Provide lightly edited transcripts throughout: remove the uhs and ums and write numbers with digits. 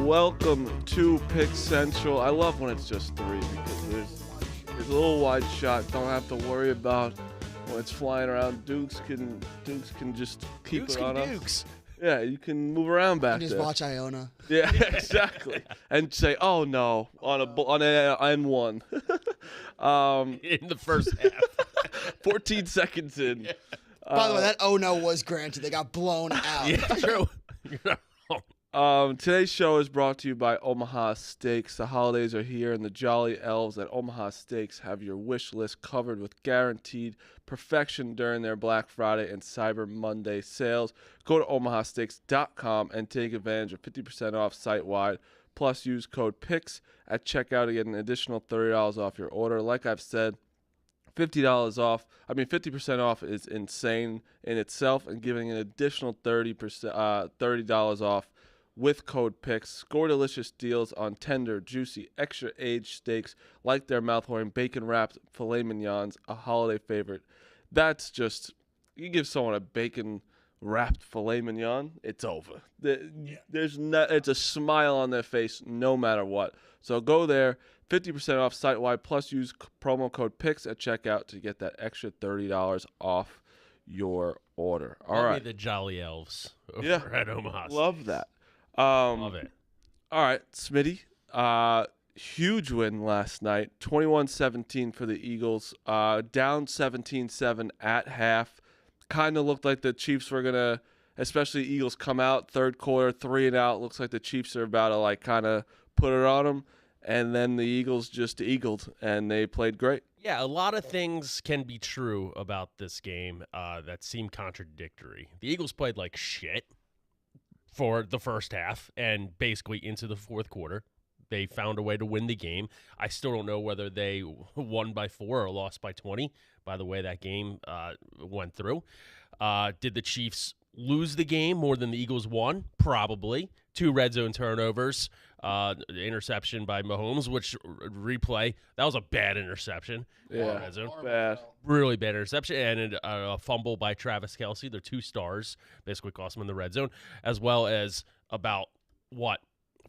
welcome to Pick Central. I love when it's just three because there's a little wide shot. Don't have to worry about when it's flying around. Dukes can just keep it on us. Yeah, you can move around back there. Just watch Iona. Yeah, exactly. And say, "Oh no," on an N1. In the first half. 14 seconds in. Yeah. By the way, that "oh no" was granted. They got blown out. Yeah, true. Today's show is brought to you by Omaha Steaks. The holidays are here, and the Jolly Elves at Omaha Steaks have your wish list covered with guaranteed perfection during their Black Friday and Cyber Monday sales. Go to omahasteaks.com and take advantage of 50% off site-wide. Plus, use code PICKS at checkout to get an additional $30 off your order. Like I've said, $50 off is insane in itself, and giving an additional $30 off with code PICKS. Score delicious deals on tender, juicy, extra-aged steaks like their mouth-watering bacon-wrapped filet mignons, a holiday favorite. That's just, you give someone a bacon-wrapped filet mignon, it's over. It's a smile on their face no matter what. So go there, 50% off site-wide, plus use promo code PICKS at checkout to get that extra $30 off your order. All right. The Jolly Elves over at Omaha. Love that. Love it. All right, Smitty. Huge win last night, 21-17 for the Eagles. Down 17-7 at half. Kind of looked like the Chiefs were going to, especially Eagles, come out third quarter, 3-and-out. Looks like the Chiefs are about to kind of put it on them. And then the Eagles just eagled, and they played great. Yeah, a lot of things can be true about this game that seem contradictory. The Eagles played like shit for the first half and basically into the fourth quarter. They found a way to win the game. I still don't know whether they won by 4 or lost by 20, by the way that game went through. Did the Chiefs lose the game more than the Eagles won? Probably. 2 red zone turnovers, interception by Mahomes, which replay, that was a bad interception. Yeah, red zone. Bad. Really bad interception, and a fumble by Travis Kelce. They're 2 stars, basically cost them in the red zone, as well as about,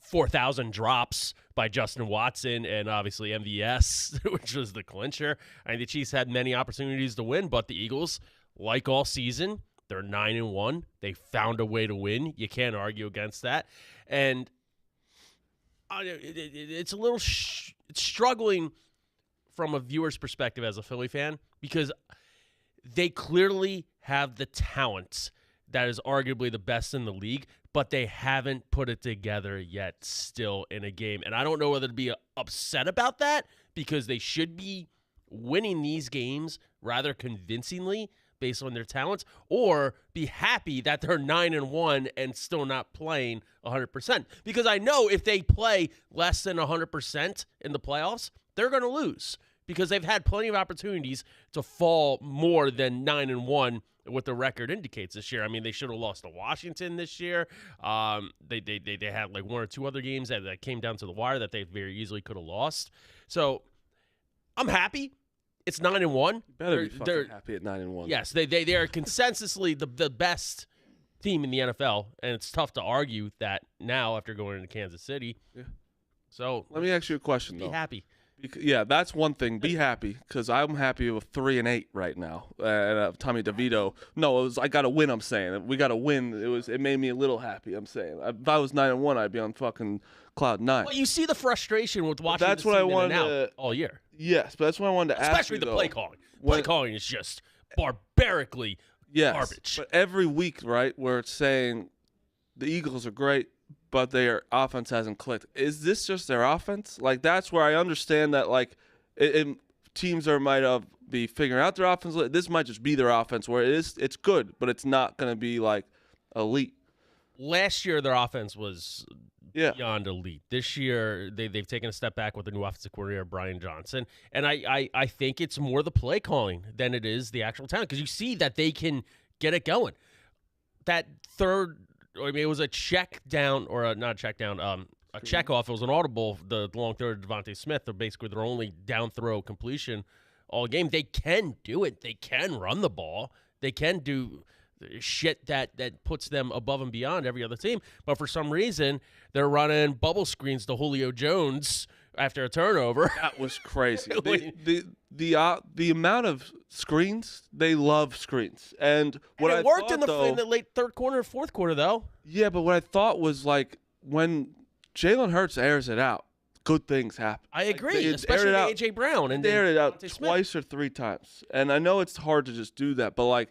4,000 drops by Justin Watson and obviously MVS, which was the clincher. I mean, the Chiefs had many opportunities to win, but the Eagles, like all season, they're 9-1. They found a way to win. You can't argue against that. And it's a little it's struggling from a viewer's perspective as a Philly fan because they clearly have the talent that is arguably the best in the league, but they haven't put it together yet still in a game. And I don't know whether to be upset about that because they should be winning these games rather convincingly based on their talents, or be happy that they're 9-1 and still not playing 100%. Because I know if they play less than 100% in the playoffs, they're going to lose because they've had plenty of opportunities to fall more than 9-1 what the record indicates this year. I mean, they should have lost to Washington this year. They had like 1 or 2 other games that came down to the wire that they very easily could have lost. So I'm happy. It's 9-1. You better be fucking happy at 9-1. Yes, they are consensusly the best team in the NFL, and it's tough to argue that now after going into Kansas City. Yeah. So let me ask you a question, though. Be happy. Yeah, that's one thing. Be happy, because I'm happy with 3-8 right now. Tommy DeVito. No, I got to win. I'm saying we got to win. It made me a little happy. I'm saying if I was 9-1, I'd be on fucking cloud 9. Well, you see the frustration with watching. That's what I wanted all year. Yes, but that's what I wanted to ask you. Especially the play calling. Play calling is just barbarically garbage. But every week, right, where it's saying the Eagles are great, but their offense hasn't clicked. Is this just their offense? Like, that's where I understand that, like, teams might be figuring out their offense. This might just be their offense where it's good, but it's not going to be, like, elite. Last year, their offense was beyond elite. This year, they've taken a step back with the new offensive coordinator, Brian Johnson. And I think it's more the play calling than it is the actual talent, because you see that they can get it going. That third, it was a check down, or not a check down, a check off. It was an audible, the long throw to Devontae Smith. They're basically their only down throw completion all game. They can do it. They can run the ball. They can do shit that puts them above and beyond every other team. But for some reason, they're running bubble screens to Julio Jones after a turnover. That was crazy. The amount of screens, they love screens. And what it I worked thought, in the late third quarter, fourth quarter, though. Yeah, but what I thought was like when Jalen Hurts airs it out, good things happen. I agree, They especially aired it to out- A.J. Brown. And They aired it out Devontae Smith. twice or three times. And I know it's hard to just do that, but like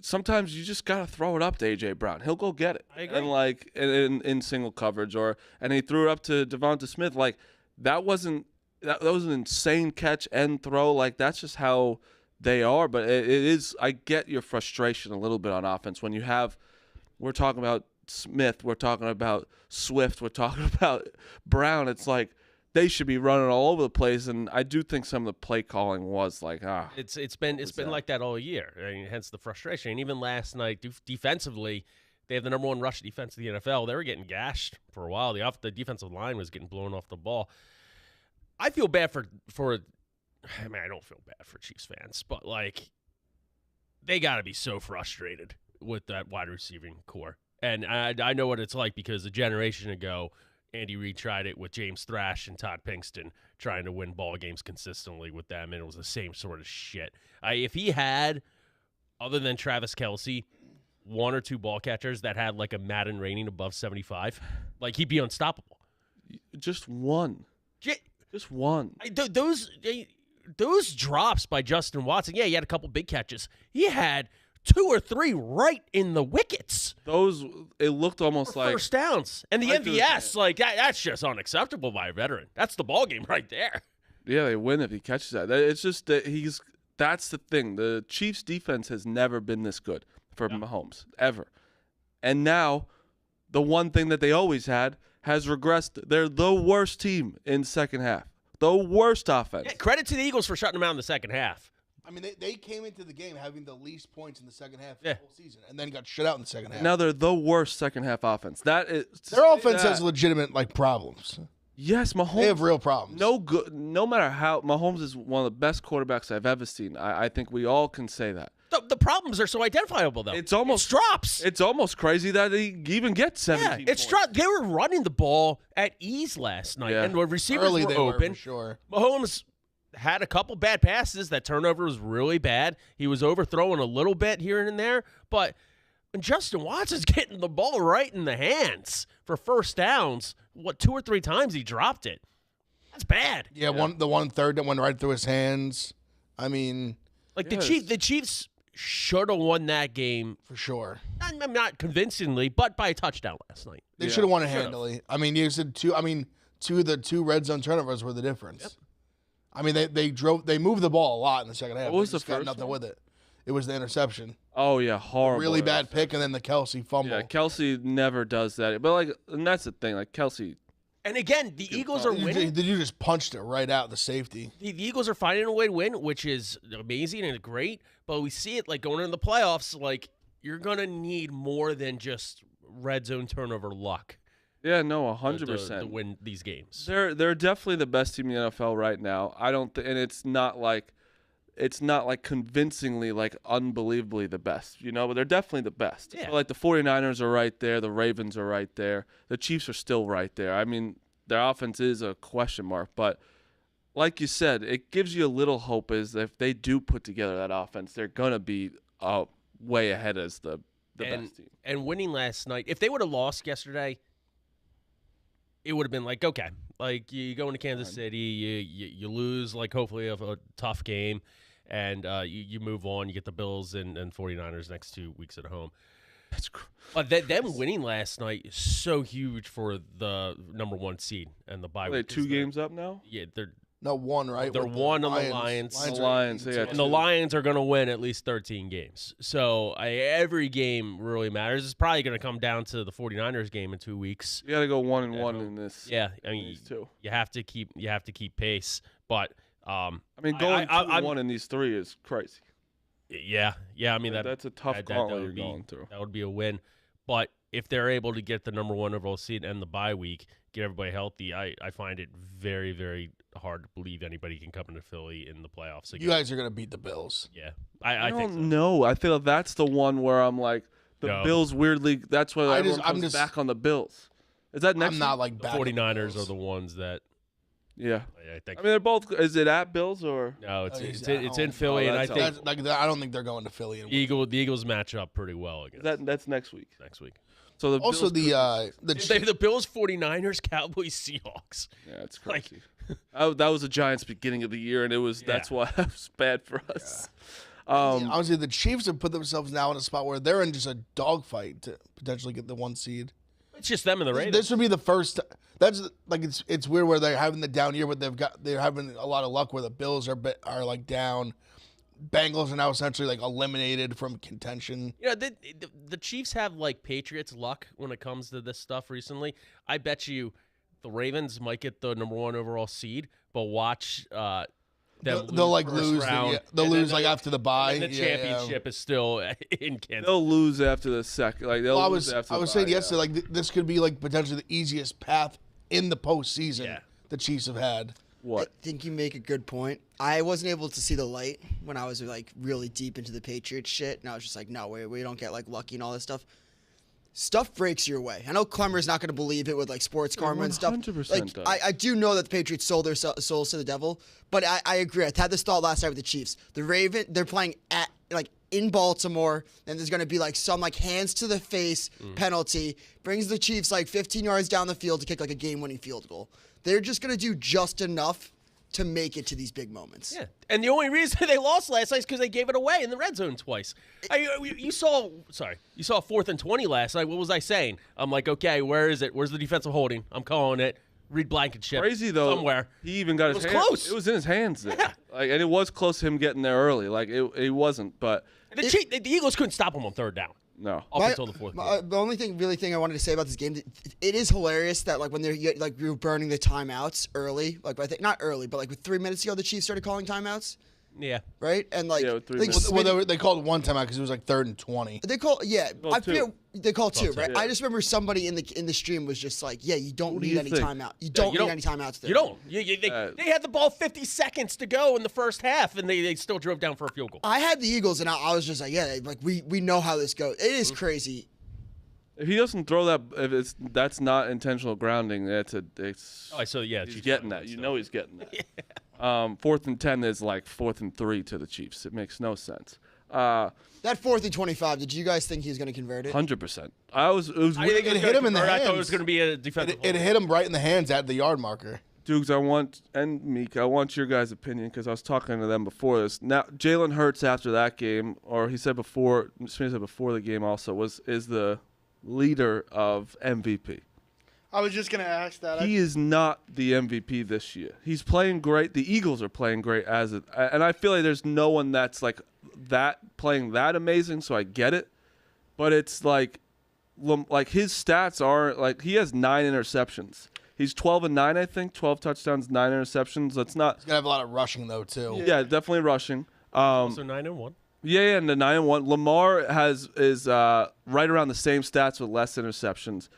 sometimes you just got to throw it up to A.J. Brown. He'll go get it. I agree. And like in single coverage and he threw it up to Devonta Smith. Like that was an insane catch and throw. Like that's just how they are. But it is, I get your frustration a little bit on offense when we're talking about Smith, we're talking about Swift, we're talking about Brown. It's like they should be running all over the place, and I do think some of the play calling was like, It's been like that all year. I mean, hence the frustration. And even last night, defensively, they have the number one rush defense in the NFL. They were getting gashed for a while. The defensive line was getting blown off the ball. I feel bad for. I mean, I don't feel bad for Chiefs fans, but like, they got to be so frustrated with that wide receiving core. And I know what it's like because a generation ago, Andy Reid tried it with James Thrash and Todd Pinkston, trying to win ball games consistently with them, and it was the same sort of shit. If he had, other than Travis Kelce, one or two ball catchers that had like a Madden rating above 75, like he'd be unstoppable. just one. Just one. Those drops by Justin Watson, yeah, he had a couple big catches. He had 2 or 3 right in the wickets. It looked almost For like first downs. And the Like MVS, like that's just unacceptable by a veteran. That's the ball game right there. yeah, they win if he catches that. It's just that that's the thing. The Chiefs defense has never been this good for Mahomes, ever. And now the one thing that they always had has regressed. They're the worst team in second half. The worst offense. Yeah, credit to the Eagles for shutting them out in the second half. I mean, they came into the game having the least points in the second half of Yeah. the whole season, and then got shut out in the second half. Now they're the worst second half offense. That is Their offense has legitimate problems. yes, Mahomes. They have real problems. No good. No matter how Mahomes is one of the best quarterbacks I've ever seen. I think we all can say that. The problems are so identifiable, though. It's almost drops. It's almost crazy that he even gets 17 it's points. drops. They were running the ball at ease last night, Yeah. and the receivers Early were they open. were, for sure. Mahomes had a couple bad passes. That turnover was really bad. He was overthrowing a little bit here and there, but when Justin Watson's getting the ball right in the hands for first downs, 2 or 3 times he dropped it. That's bad. Yeah, the 1/3 that went right through his hands. I mean, Like Yes. the Chiefs should have won that game. for sure. I'm not convincingly, but by a touchdown last night. They Yeah, should have won it should've. handily. I mean, you said two. I mean, the two red zone turnovers were the difference. Yep. I mean, they moved the ball a lot in the second half. What was They just the got first nothing one? with it. It was the interception. Oh yeah, horrible. Really bad pick, and then the Kelsey fumble. Yeah, Kelsey never does that. But and that's the thing. Like Kelsey, And again, the Eagles are winning. You just punched it right out the safety. The Eagles are finding a way to win, which is amazing and great. But we see it like going into the playoffs. Like you're gonna need more than just red zone turnover luck. yeah, no, to 100%. win these games. They're definitely the best team in the NFL right now. I don't, and it's not like convincingly unbelievably the best, but they're definitely the best. Yeah. But, like the 49ers are right there, the Ravens are right there, the Chiefs are still right there. I mean, their offense is a question mark, but like you said, it gives you a little hope is that if they do put together that offense, they're gonna be way ahead as the best team. And winning last night, if they would have lost yesterday, it would have been like, okay, like you go into Kansas City, you lose hopefully of a tough game, and you move on. You get the Bills and 49ers next 2 weeks at home. That's But them winning last night is so huge for the number 1 seed and the bye Are they week. 2 games up now? Yeah, they're No, one, right? They're With one on the Lions. The are Lions, they 18, got and the Lions are going to win at least 13 games. So every game really matters. It's probably going to come down to the 49ers game in 2 weeks. You got to go 1-1 in this. Yeah, I mean, these two. you have to keep pace. But I mean, going I'm- 2-1 in these 3 is crazy. yeah. I mean That's a tough that gauntlet would you're be- going through. That would be a win. But if they're able to get the number 1 overall seed and the bye week, get everybody healthy, I find it very, very hard to believe anybody can come into Philly in the playoffs again. You guys are gonna beat the Bills. Yeah, I think don't know. I feel that's the one where I'm like the No. Bills weirdly. That's why everyone I'm comes just- back on the Bills. Is that next? I'm not week? like the back on the 49ers are Bills. the ones that Yeah. I think. I mean, they're both. Is it at Bills or? No, it's Oh, it's, he's in, at it's in home. Philly, Oh, and I that's think That's, I don't think they're going to Philly. And the Eagles match up pretty well against That's next week. next week. So the Also, Bills The Bills, 49ers, Cowboys, Seahawks. yeah, it's like- crazy. That was the Giants' beginning of the year, and that's why it was bad for us. honestly, the Chiefs have put themselves now in a spot where they're in just a dogfight to potentially get the 1 seed. It's just them and the Raiders. This would be the first. That's like it's weird where they're having the down year, but they're having a lot of luck where the Bills are like down. Bengals are now essentially like eliminated from contention. You know, the Chiefs have like Patriots luck when it comes to this stuff recently. I bet you the Ravens might get the number 1 overall seed, but watch them They'll like first lose. round, They'll and then lose like after the bye. and the Yeah, yeah. championship is still in Kansas. They'll lose after the second. Like they'll Well, lose after. I was the saying bye, yesterday, like this could be like potentially the easiest path in the postseason Yeah. the Chiefs have had. What? I think you make a good point. I wasn't able to see the light when I was like really deep into the Patriots shit, and I was just like, no, we don't get like lucky and all this stuff. Stuff breaks your way. I know Clemmer's not going to believe it with like sports karma and stuff. 100% Like does. I do know that the Patriots sold their souls to the devil, but I agree. I had this thought last night with the Chiefs. They're playing at like in Baltimore, and there's going to be like some like hands to the face penalty, brings the Chiefs like 15 yards down the field to kick like a game-winning field goal. They're just going to do just enough to make it to these big moments. Yeah, and the only reason they lost last night is because they gave it away in the red zone twice. You saw 4th and 20 last night. What was I saying? I'm like, okay, where is it? Where's the defensive holding? I'm calling it. Reed Blankenship. Crazy though. somewhere. He even got It his was hand- close. It was in his hands there. Yeah. Like, and it was close to him getting there early. Like it wasn't, but The Eagles couldn't stop him on 3rd down no. up My- until the 4th quarter. The only thing I wanted to say about this game, it is hilarious that like when they're like we were burning the timeouts early, like I think not early, but like with 3 minutes ago the Chiefs started calling timeouts, Yeah. right? And like, Yeah, with 3 like minutes. Well, they called one time out because it was like 3rd and 20. they call I two. forget they call two, right? yeah. I just remember somebody in the stream was just like, yeah, you don't What do need you any think? timeout. You don't need any timeouts there. You don't. They had the ball 50 seconds to go in the first half, and they still drove down for a field goal. I had the Eagles, and I was just like, yeah, like we know how this goes. It is crazy. If he doesn't throw that, if that's not intentional grounding, it's. Oh, so yeah, He's Chiefs getting won, that. You so. know he's getting that. 4th and 10 is like 4th and 3 to the Chiefs. It makes no sense. That 4th and 25. Did you guys think he was going to convert it? 100%. It was I weird. didn't think It hit him in the I thought it hands. was going to be a defensive. It hit him right in the hands at the yard marker. Dukes, and Meek, I want your guys' opinion because I was talking to them before this. Now, Jalen Hurts after that game, or he said before the game also, is the leader of MVP. I was just going to ask that. He is not the MVP this year. He's playing great. The Eagles are playing great and I feel like there's no one that's like that playing that amazing, so I get it. But it's like his stats are like he has 9 interceptions. He's 12-9, I think. 12 touchdowns, 9 interceptions. That's not. He's gonna have a lot of rushing though too. Yeah, definitely rushing. Also 9-1. Yeah, and the 9-1. Lamar is right around the same stats with less interceptions.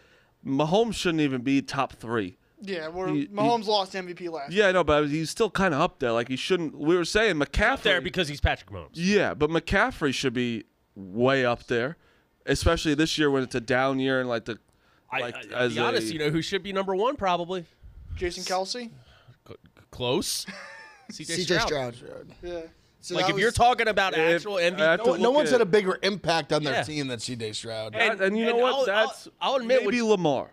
Mahomes shouldn't even be top 3. Yeah, Mahomes lost MVP last. Yeah, I know, but he's still kind of up there. Like he shouldn't. We were saying McCaffrey Up there because he's Patrick Mahomes. Yeah, but McCaffrey should be way up there, especially this year when it's a down year and like the. I'll be honest, you know who should be number 1 probably? Jason Kelsey. Close. CJ Stroud. Yeah. So Like that if you're was- talking about actual I have MVP, to No look one's at- had a bigger impact on their Yeah. team than C.J. Stroud. And you know and what? I'll admit maybe what- Lamar.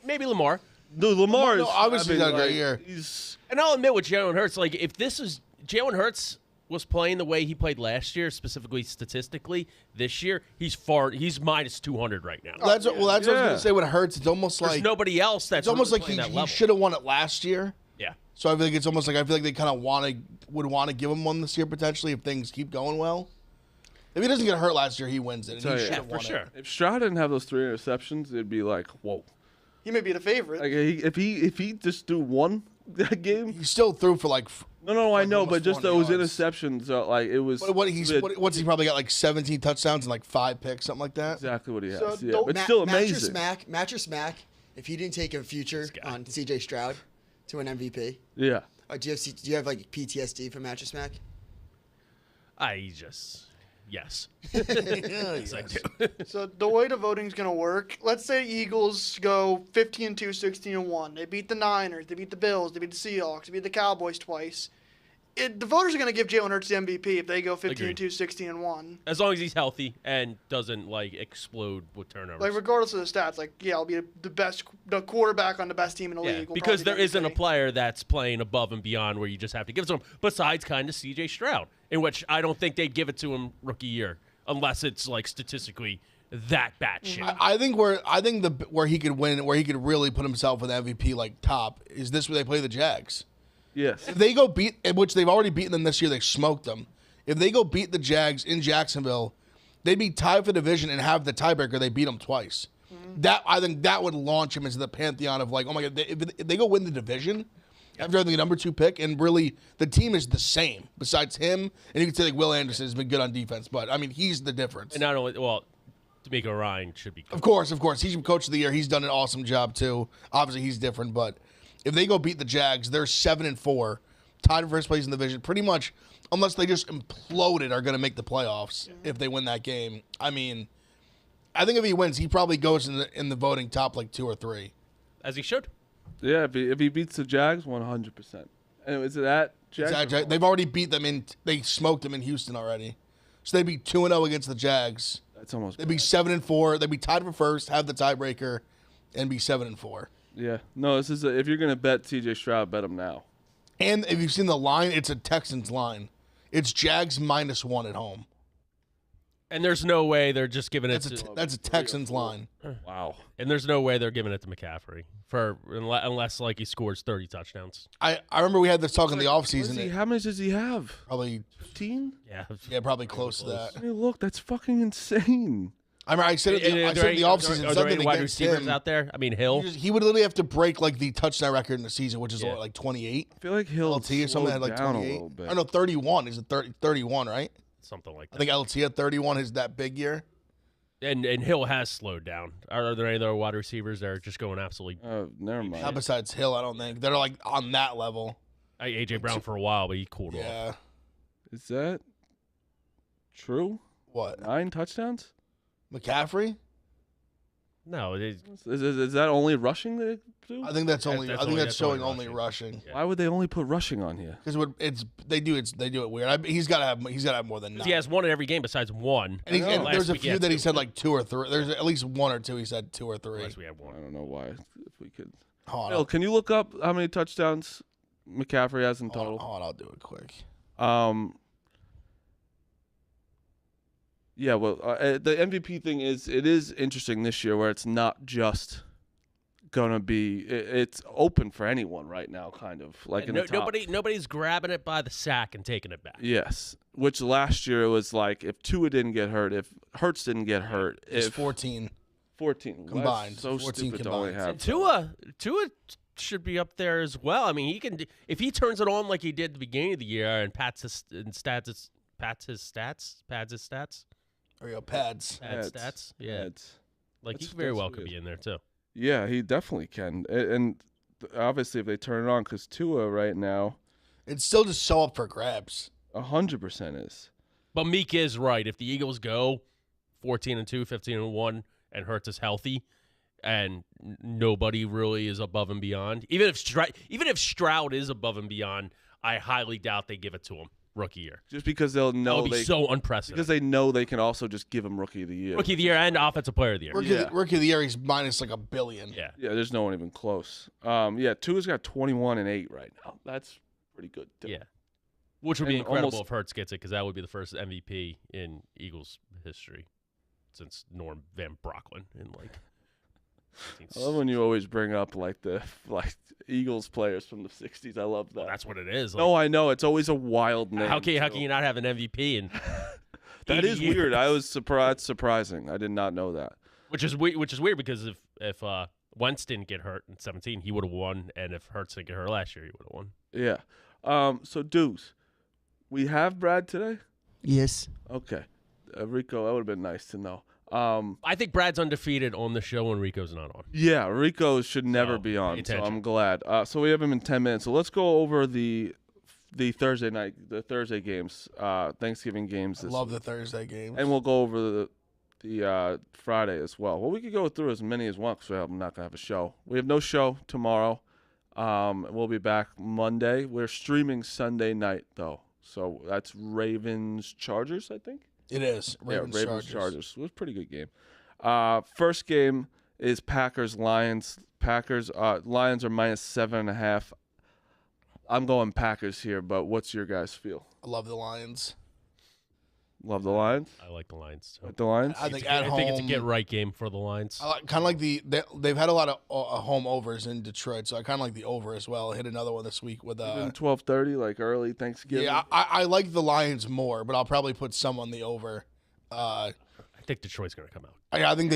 maybe Lamar. No, Lamar No, is obviously having, not a great like, year. He's And I'll admit with Jalen Hurts, like if this is Jalen Hurts was playing the way he played last year, specifically statistically, this year he's minus 200 right now. That's what I was Yeah. gonna say. When it hurts, it's almost There's like nobody else that's it's almost really like playing that he level. should have won it last year. Yeah. So I feel like it's almost like they kind of would want to give him one this year potentially if things keep going well. If he doesn't get hurt last year, he wins it. And Tell he you. should Yeah, have for won sure. it. if Stroud didn't have those 3 interceptions, it'd be like whoa. He may be the favorite. Like if he just do one that game. He still threw for like. No, I know, but almost just 400 those yards. interceptions, like it was. What's he probably got like 17 touchdowns and like 5 picks, something like that. exactly what he has. So yeah, don't- but still amazing. Mattress Mac, if he didn't take a future on CJ Stroud to an MVP. Yeah. Do you have like PTSD from Mattress Mac? Yes. Yes. I do. So the way the voting's gonna work, let's say Eagles go 15-2, 16-1. They beat the Niners, they beat the Bills, they beat the Seahawks, they beat the Cowboys twice. The voters are gonna give Jalen Hurts the MVP if they go 15-2, 16-1. As long as he's healthy and doesn't like explode with turnovers. Like regardless of the stats, like I'll be the quarterback on the best team in the Yeah, league. Will because probably there isn't a MVP. player that's playing above and beyond where you just have to give it to him. Besides, kind of C.J. Stroud, in which I don't think they'd give it to him rookie year unless it's like statistically that batshit. I think where he could win, where he could really put himself with MVP like top, is this where they play the Jags. Yes. If they go beat, which they've already beaten them this year, they smoked them. If they go beat the Jags in Jacksonville, they'd be tied for division and have the tiebreaker. They beat them twice. That I think that would launch him into the pantheon of like, oh my god, if they go win the division after the number 2 pick, and really the team is the same besides him, and you can say like Will Anderson has been good on defense, but I mean he's the difference. And not only, D'Amico Ryan should be. Of course, he's coach of the year. He's done an awesome job too. Obviously, he's different, but if they go beat the Jags, they're 7-4, tied for first place in the division. Pretty much, unless they just imploded, are going to make the playoffs if they win that game. I mean, I think if he wins, he probably goes in the voting top like 2 or 3. As he should. Yeah, if he beats the Jags, 100%. And is it at Jags? They've already beat them they smoked them in Houston already. So they'd be 2-0 against the Jags. That's almost. They'd be 7-4. They'd be tied for first, have the tiebreaker, and be 7-4. Yeah. No, this is if you're gonna bet C.J. Stroud, bet him now. And if you've seen the line, it's a Texans line. It's Jags -1 at home. And there's no way they're just giving it That's a Texans line. Wow. and there's no way they're giving it to McCaffrey unless like he scores 30 touchdowns. I remember we had this talk in the How offseason. much does he have? Probably 15? Yeah. probably close to that. I mean, look, that's fucking insane. I remember I said it in the offseason. Are there Something any wide against receivers him. out there? I mean, Hill. He would literally have to break like the touchdown record in the season, which is Yeah. like 28. I feel like he'll LT or something had like down a 28. little bit. I know 31 is 31, right? Something like I that. think LT at 31 is that big year. And Hill has slowed down. Are there any other wide receivers that are just going absolutely Never mind. Not besides Hill, I don't think they're like on that level. A.J. Brown for a while, but he cooled off. Yeah. Is that true? What? 9 touchdowns? McCaffrey? No, Is that only rushing they do? I think that's only. That's I think only- that's that's only showing only rushing. rushing. Yeah. Why would they only put rushing on here? Because they do it weird. He's got to have more than 9. he has one in every game besides one. And, I know. Last there's a week few had that he 2. said like 2 or 3. There's at least 1 or 2 he said 2 or 3. Last we had one. I don't know why. If we could. Hold Bill, on. can you look up how many touchdowns McCaffrey has in Hold total? on, I'll do it quick. Yeah, well, the MVP thing is interesting this year where it's not just gonna be it's open for anyone right now, kind of like in the top. Nobody's grabbing it by the sack and taking it back. Yes, which last year it was like if Tua didn't get hurt, if Hurts didn't get hurt, It's if 14 14 combined. That's so 14 stupid to only combined. have. And Tua should be up there as well. I mean, he can if he turns it on like he did at the beginning of the year and pads his stats. Or your pads. Pads stats. Yeah. It's- Like he That's- very that's well could weird. be in there too. Yeah, he definitely can. And obviously if they turn it on, because Tua right now, It's still just so up for grabs. 100% is. But Meek is right. If the Eagles go 14-2, 15-1, and Hurts is healthy, and nobody really is above and beyond, even if Stroud is above and beyond, I highly doubt they give it to him rookie year. Just because they'll That know would be they so unprecedented. because they know they can also just give him Rookie of the Year. Rookie of the year and offensive player of the year. Rookie of the year, he's minus like $1 billion. Yeah. Yeah, there's no one even close. Yeah, Tua's got 21-8 right now. That's pretty good. Too. Yeah. Which would be And incredible almost- if Hurts gets it, because that would be the first MVP in Eagles history since Norm Van Brocklin in like. I love when you always bring up like the Eagles players from the '60s. I love that. Well, that's what it is. Like, No, I know it's always a wild name. how can too. you not have an MVP? And That 80 is years? weird. I was surprised. Surprising. I did not know that. Which is weird because if Wentz didn't get hurt in 17, he would have won, and if Hurts didn't get hurt last year, he would have won. Yeah. So Deuce, we have Brad today. Yes. Okay. Rico, that would have been nice to know. I think Brad's undefeated on the show when Rico's not on. Yeah, Rico should never So, be pay on, so attention. I'm glad. So we have him in 10 minutes. So let's go over the Thursday games, Thanksgiving games. I love the Thursday games. And we'll go over the Friday as well. Well, we could go through as many as one because I'm not going to have a show. We have no show tomorrow. We'll be back Monday. We're streaming Sunday night, though. So that's Ravens-Chargers, I think? It is. Ravens-Chargers. It was a pretty good game. First game is Packers-Lions. Lions are -7.5. I'm going Packers here, but what's your guys' feel? I love the Lions. Love the Lions? I like the Lions. Like the Lions? I think I think it's a get-right game for the Lions. Kind of like they've had a lot of home overs in Detroit, so I kind of like the over as well. I hit another one this week with 12:30, like early Thanksgiving. yeah. I like the Lions more, but I'll probably put some on the over. I think Detroit's going to come out. I think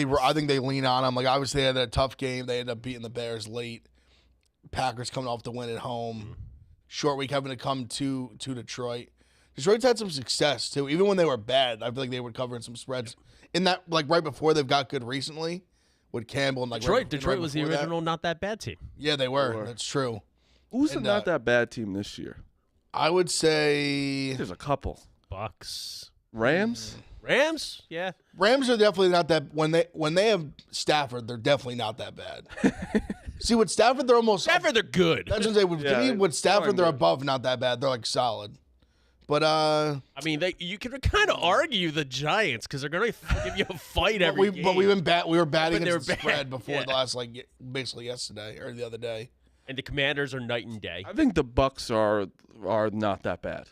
they lean on them. Like obviously they had a tough game. They ended up beating the Bears late. Packers coming off the win at home. Short week having to come to Detroit. Detroit's had some success too. Even when they were bad, I feel like they were covering some spreads in that, like right before they've got good recently with Campbell and like Detroit was the before original not that bad team. Yeah, they were. That's true. Who's And, not that bad team this year? I would say There's a couple. Bucks. Rams? Rams? Yeah. Rams are definitely not that. When they have Stafford, they're definitely not that bad. See, with Stafford, they're almost. Stafford, they're good. That's what they would. Yeah, To me, with Stafford, they're fine, above not that bad. They're like solid. But I mean, you can kind of argue the Giants because they're going to give you a fight every game. we were batting But they were against the bad. spread before Yeah. the last basically yesterday or the other day. And the Commanders are night and day. I think the Bucks are not that bad.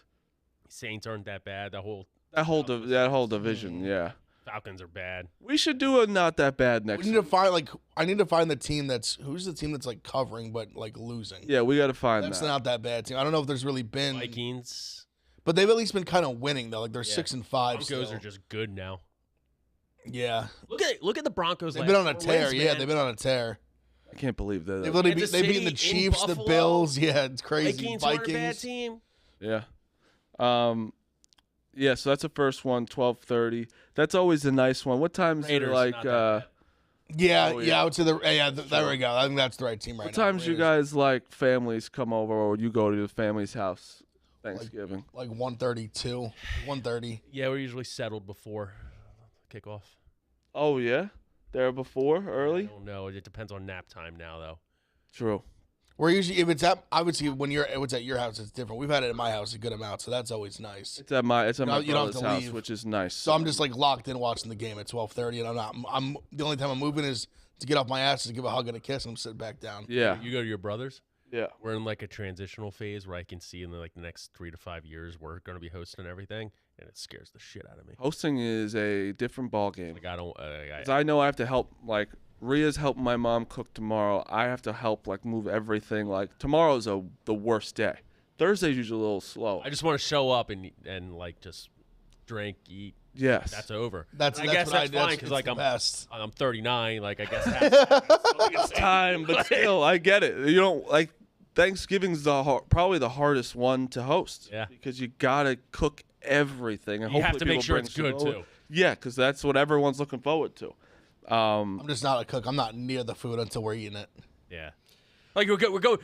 Saints aren't that bad. That whole division, yeah. Falcons are bad. We should do a not that bad next We need to week. find I need to find the team who's the team that's like covering but like losing. Yeah, we got to find That's that. not that bad team. I don't know if there's really been, Vikings. but they've at least been kind of winning though. Like they're Yeah. 6-5. Broncos still. are just good now. Yeah, Look at the Broncos. they've last been on a 4 tear. wins, Yeah, man. they've been on a tear. I can't believe that. They've literally Kansas they've beaten the City, Chiefs, in the Buffalo. Bills. Yeah, it's crazy. Vikings aren't a bad team. Yeah. Yeah, so that's the first one, 12:30. That's always a nice one. What time's Raiders, it like not that Yeah, Oh, yeah. yeah. I would say there we go. I think that's the right team right what now. times you Raiders. guys like families come over or you go to the family's house Thanksgiving? Like 132, 130. Yeah, we're usually settled before kickoff. Oh yeah? There before I early? don't know. It depends on nap time now, though. True. We're usually if it's at obviously when it's at your house, it's different. We've had it at my house a good amount, so that's always nice. It's at my You don't have brother's to house, leave. which is nice. So I'm just like locked in watching the game at 12:30, and I'm the only time I'm moving is to get off my ass to give a hug and a kiss, and I'm sitting back down. yeah. You go to your brother's? Yeah. We're in like a transitional phase where I can see in the next 3 to 5 years we're going to be hosting everything, and it scares the shit out of me. Hosting is a different ball game. Like I don't. 'Cause I know I have to help. Like Ria's helping my mom cook tomorrow. I have to help like move everything. Like tomorrow's the worst day. Thursday's usually a little slow. I just want to show up and like just drink, eat. Yes. That's over. That's I guess what I that's do. fine It's because like the best. I'm 39. Like I guess that's It's time, but still, I get it. You don't like Thanksgiving's probably the hardest one to host. Yeah. Because you gotta cook everything, and you have hopefully to make people sure bring it's good some over. too. Yeah, because that's what everyone's looking forward to. I'm just not a cook. I'm not near the food until we're eating it. Yeah. Like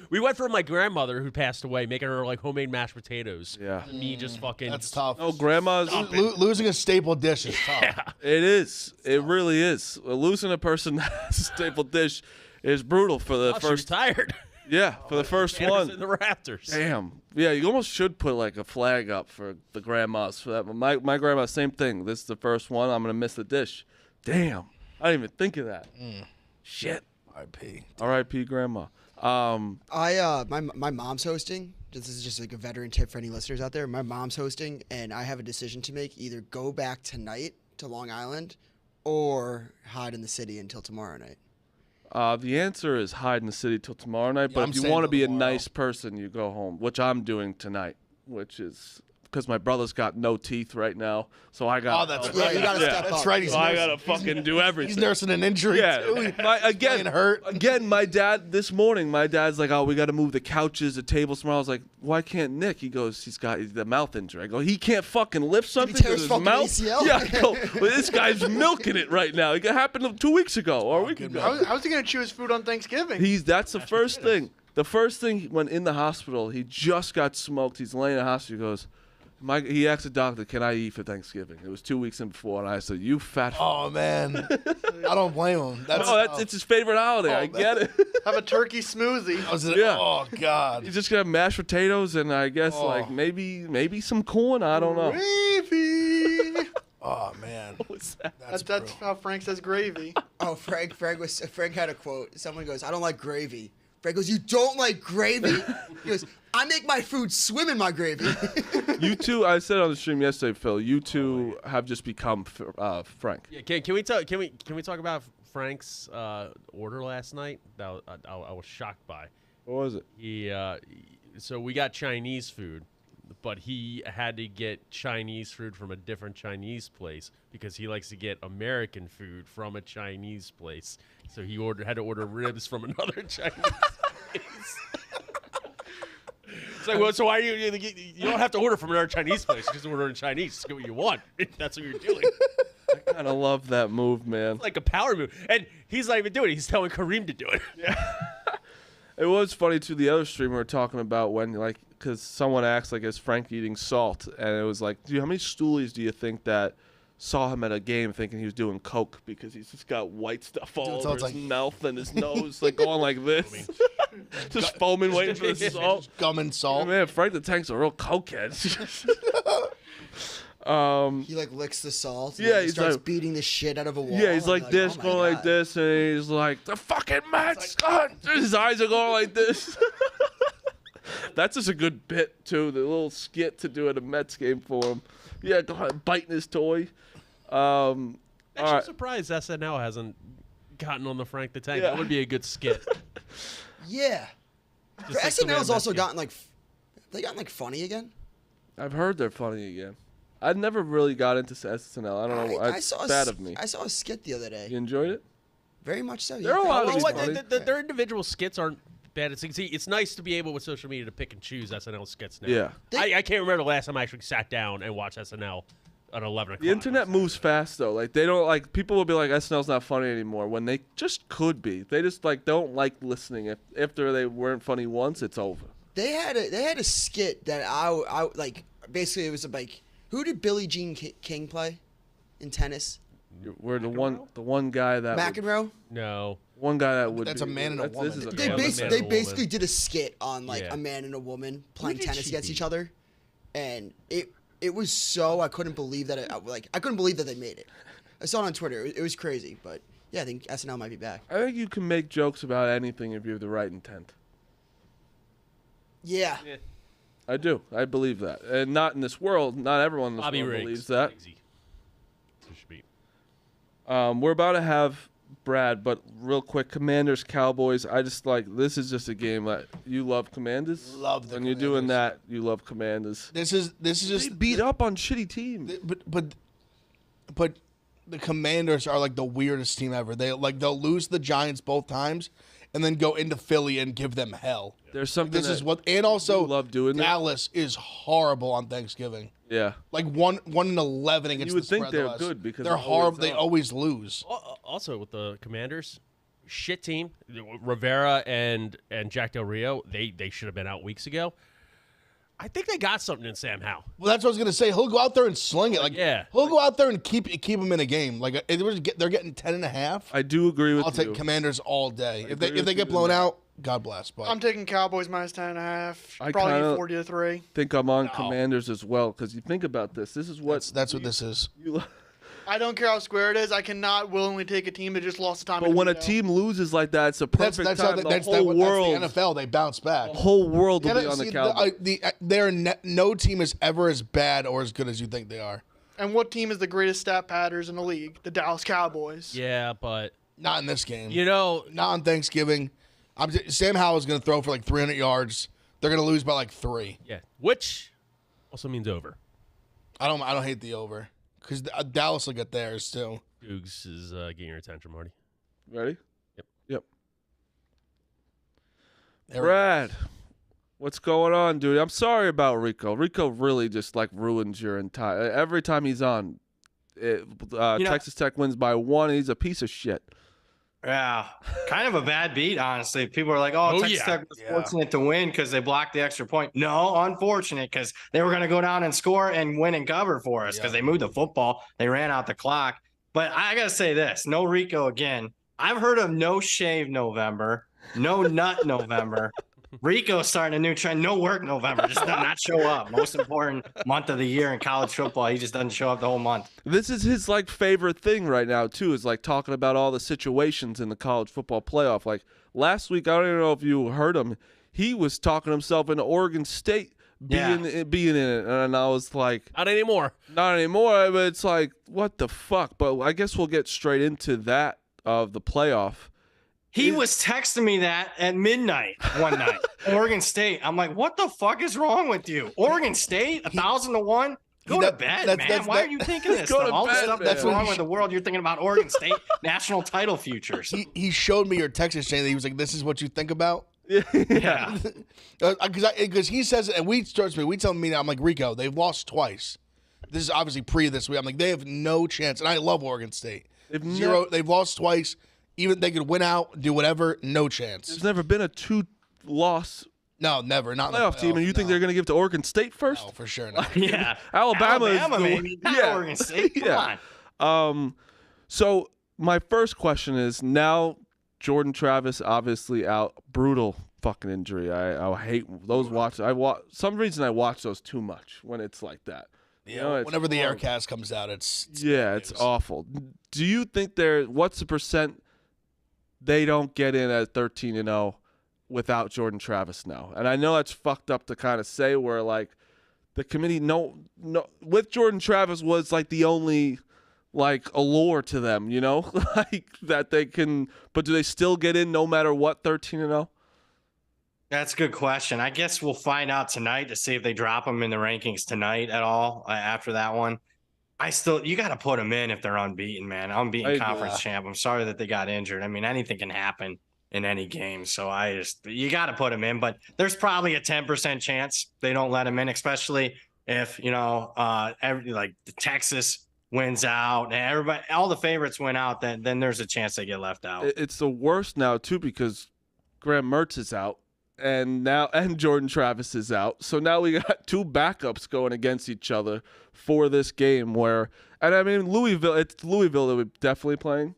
we went for my grandmother who passed away, making her like homemade mashed potatoes. Yeah. Me just fucking. That's tough. Oh, grandma's. Losing a staple dish is tough. It is. It really is. Losing a person that's a staple dish is brutal for the Oh, she was first. tired. Yeah, for the first And it was one. in the rafters. Damn. Yeah, you almost should put like a flag up for the grandmas for that. But my grandma, same thing. This is the first one. I'm gonna miss the dish. Damn. I didn't even think of that. Shit. R.I.P. R.I.P. Grandma. My mom's hosting. This is just like a veteran tip for any listeners out there. My mom's hosting, and I have a decision to make: either go back tonight to Long Island, or hide in the city until tomorrow night. The answer is hide in the city till tomorrow night. Yeah, but I'm if you staying want to till be a tomorrow. nice person, you go home, which I'm doing tonight. Which is because my brother's got no teeth right now, so I got. Oh, that's Yeah, right. you gotta step That's up. right. He's So I nursing- gotta fucking do everything. He's nursing an injury Yeah, too. again, Playing hurt. Again, my dad this morning. My dad's like, "Oh, we got to move the couches, the tables tomorrow." I was like, "Why can't Nick?" He goes, "He's got the mouth injury." I go, "He can't fucking lift something tear with his his fucking mouth." ACL? Yeah, I go, well, this guy's milking it right now. It happened 2 weeks ago or a week good ago. How's he gonna chew his food on Thanksgiving? That's the first thing. The first thing when in the hospital, he just got smoked. He's laying in the hospital. He goes, he asked the doctor, "Can I eat for Thanksgiving?" It was 2 weeks in before, and I said, "You fat." Oh man, I don't blame him. It's his favorite holiday. I get it. Have a turkey smoothie. Yeah. Oh god. He's just gonna have mashed potatoes and I guess like maybe some corn. I don't know. Gravy. Oh man. What's that? That's how Frank says gravy. Oh, Frank had a quote. Someone goes, "I don't like gravy." Frank goes, "You don't like gravy?" He goes, "I make my food swim in my gravy." You two, I said on the stream yesterday, Phil. You two have just become Frank. Yeah, can we talk about Frank's order last night? That I was shocked by. What was it? So we got Chinese food, but he had to get Chinese food from a different Chinese place because he likes to get American food from a Chinese place. So he had to order ribs from another Chinese place. It's like, well, so why are you don't have to order from another Chinese place. You just order in Chinese. Just get what you want. That's what you're doing. I kind of love that move, man. It's like a power move. And he's not even doing it. He's telling Kareem to do it. It was funny too. The other streamer were talking about when because someone asked is Frank eating salt, and it was like, how many stoolies do you think that saw him at a game thinking he was doing coke because he's just got white stuff all over his mouth and his nose going like this, just foaming, waiting for the salt. Gum and salt. Man, Frank the Tank's a real cokehead. He licks the salt. Yeah, and he he's starts like- beating the shit out of a wall. Yeah, he's and like this, oh my going like God. this, and he's like, the fucking Mets. His eyes are going like this. That's just a good bit, too. The little skit to do at a Mets game for him. Yeah, go ahead, biting his toy. I'm all right. surprised SNL hasn't gotten on the Frank the Tank. Yeah. That would be a good skit. Yeah. Just like the SNL's way also Mets gotten they gotten funny again. I've heard they're funny again. I never really got into SNL. I don't know. It's bad of me. I saw a skit the other day. You enjoyed it? Very much so. There are a lot of You know these what? funny. Their individual skits aren't bad. It's nice to be able with social media to pick and choose SNL skits now. Yeah. I can't remember the last time I actually sat down and watched SNL at 11 o'clock. The internet moves fast though. They don't people will be like SNL's not funny anymore when they just could be. They just don't like listening. If after they weren't funny once, it's over. They had a skit that I like. Basically, it was like, who did Billie Jean King play in tennis? We're the one guy that McEnroe. No. one guy that would. That's be- a man and a that's- woman. This is a They, Yeah, bas- man they and a basically woman. did a skit on Yeah. a man and a woman playing did tennis she against beat? each other, and it was so I couldn't believe that I couldn't believe that they made it. I saw it on Twitter. It was crazy, but yeah, I think SNL might be back. I think you can make jokes about anything if you have the right intent. Yeah. I do. I believe that, and not in this world. Not everyone in this Bobby world Riggs. believes that. Riggsy. It should be. We're about to have Brad, but real quick, Commanders, Cowboys. I just this is just a game that you love Commanders. Love the when you're doing Commanders. that, you love Commanders. This is They just beat up on shitty teams. but the Commanders are the weirdest team ever. They'll lose the Giants both times and then go into Philly and give them hell. There's something. This is that what, and also you love doing that. Dallas is horrible on Thanksgiving. Yeah. 1-11 against You would the think spread they're the West. good because they're they're always horrible. They up. always lose. Also with the Commanders, shit team. Rivera and Jack Del Rio, they should have been out weeks ago. I think they got something in Sam Howell. Well, that's what I was gonna say. He'll go out there and sling it. Yeah. He'll go out there and keep him in a game. They're getting 10.5. I do agree with I'll you. take Commanders all day. If agree they with get you blown on that. out, God bless. But I'm taking Cowboys minus 10.5. I Probably kinda- 40-3. think I'm on Commanders as well because you think about this. This is what that's what this is. you. I don't care how square it is. I cannot willingly take a team that just lost the time. But when a team loses like that, it's a perfect That's time. how that's the whole world, the NFL. They bounce back. the whole world will Yeah, be on the see, Cowboys. no team is ever as bad or as good as you think they are. And what team is the greatest stat patters in the league? The Dallas Cowboys. Yeah, but Not in this game. not on Thanksgiving. Sam Howell is going to throw for 300 yards. They're going to lose by 3. yeah, which also means over. I don't hate the over because Dallas will get theirs too. Googs is getting your attention, Marty. Ready? Yep. There we Brad, what's going on, dude? I'm sorry about Rico. Rico really just like ruins your entire. Every time he's on, Texas Tech wins by 1. And he's a piece of shit. Yeah, kind of a bad beat, honestly. People are like, "Oh, Texas Tech was fortunate to win because they blocked the extra point." No, unfortunate because they were going to go down and score and win and cover for us because they moved the football, they ran out the clock. But I gotta say this: no Rico again. I've heard of no shave November, no nut November. Rico's starting a new trend: no work November, just not show up. Most important month of the year in college football, he just doesn't show up the whole month. This is his like favorite thing right now too, is like talking about all the situations in the college football playoff. Like last week, I don't even know if you heard him. He was talking himself into Oregon State being in it, and I was like, Not anymore. not anymore. But it's like, what the fuck? But I guess we'll get straight into that of the playoff. He was texting me that at midnight one night. Oregon State. I'm like, what the fuck is wrong with you? Oregon State, 1,000-1. Go to bed, man. Why are you thinking this? Go to All the bed, stuff man. that's wrong with the world, you're thinking about Oregon State national title futures. He showed me your text exchange. That he was like, "This is what you think about." Yeah. Because he says it, and we tell me now. I'm like, Rico, they've lost twice. This is obviously pre this week. I'm like, they have no chance, and I love Oregon State. They've lost twice. Even they could win out, do whatever, no chance. There's never been a 2-loss No, never. Not in the playoff team, and you think they're going to give it to Oregon State first? No, for sure not. Yeah. Alabama is the maybe. Not Oregon State. Come on. So my first question is, now Jordan Travis obviously out, brutal fucking injury. I hate those watches. Some reason I watch those too much when it's like that. You know, Whenever the horrible. Aircast comes out, it's it's awful. Do you think what's the percent they don't get in at 13-0 without Jordan Travis now? And I know that's fucked up to kind of say, where like the committee no with Jordan Travis was like the only like allure to them, you know, like that they can. But do they still get in no matter what, 13-0? That's a good question. I guess we'll find out tonight to see if they drop them in the rankings tonight at all after that one. You got to put them in if they're unbeaten, man. Unbeaten conference champ. I'm sorry that they got injured. I mean, anything can happen in any game. So you got to put them in, but there's probably a 10% chance they don't let them in, especially if, like the Texas wins out and all the favorites win out, then there's a chance they get left out. It's the worst now too, because Graham Mertz is out. And Jordan Travis is out. So now we got 2 backups going against each other for this game and I mean, it's Louisville that we're definitely playing.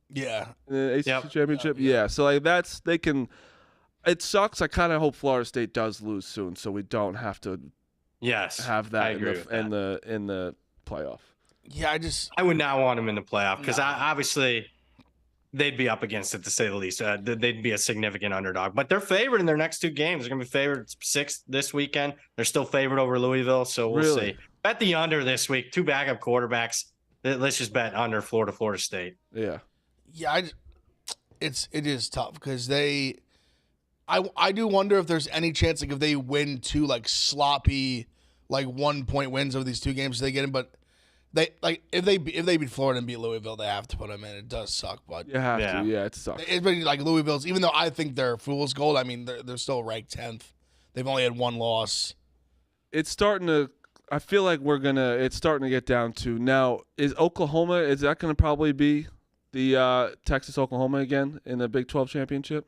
Yeah. In the ACC championship. Yeah. So like it sucks. I kind of hope Florida State does lose soon, so we don't have to have that in the playoff. Yeah, I would not want them in the playoff because obviously they'd be up against it, to say the least. They'd be a significant underdog. But they're favored in their next 2 games. They're going to be favored 6 this weekend. They're still favored over Louisville, so we'll see. Bet the under this week. 2 backup quarterbacks. Let's just bet under Florida State. Yeah. Yeah, it is tough because I do wonder if there's any chance like if they win 2 like sloppy like 1-point wins over these 2 games they get in, but they like if they beat Florida and beat Louisville, they have to put them in. It does suck, but you have to. Yeah, it sucks. It's really like Louisville's, even though I think they're fool's gold. I mean, they're still ranked 10th. They've only had 1 loss. It's starting to. I feel like it's starting to get down to now. Is Oklahoma? Is that going to probably be the Texas Oklahoma again in the Big 12 championship?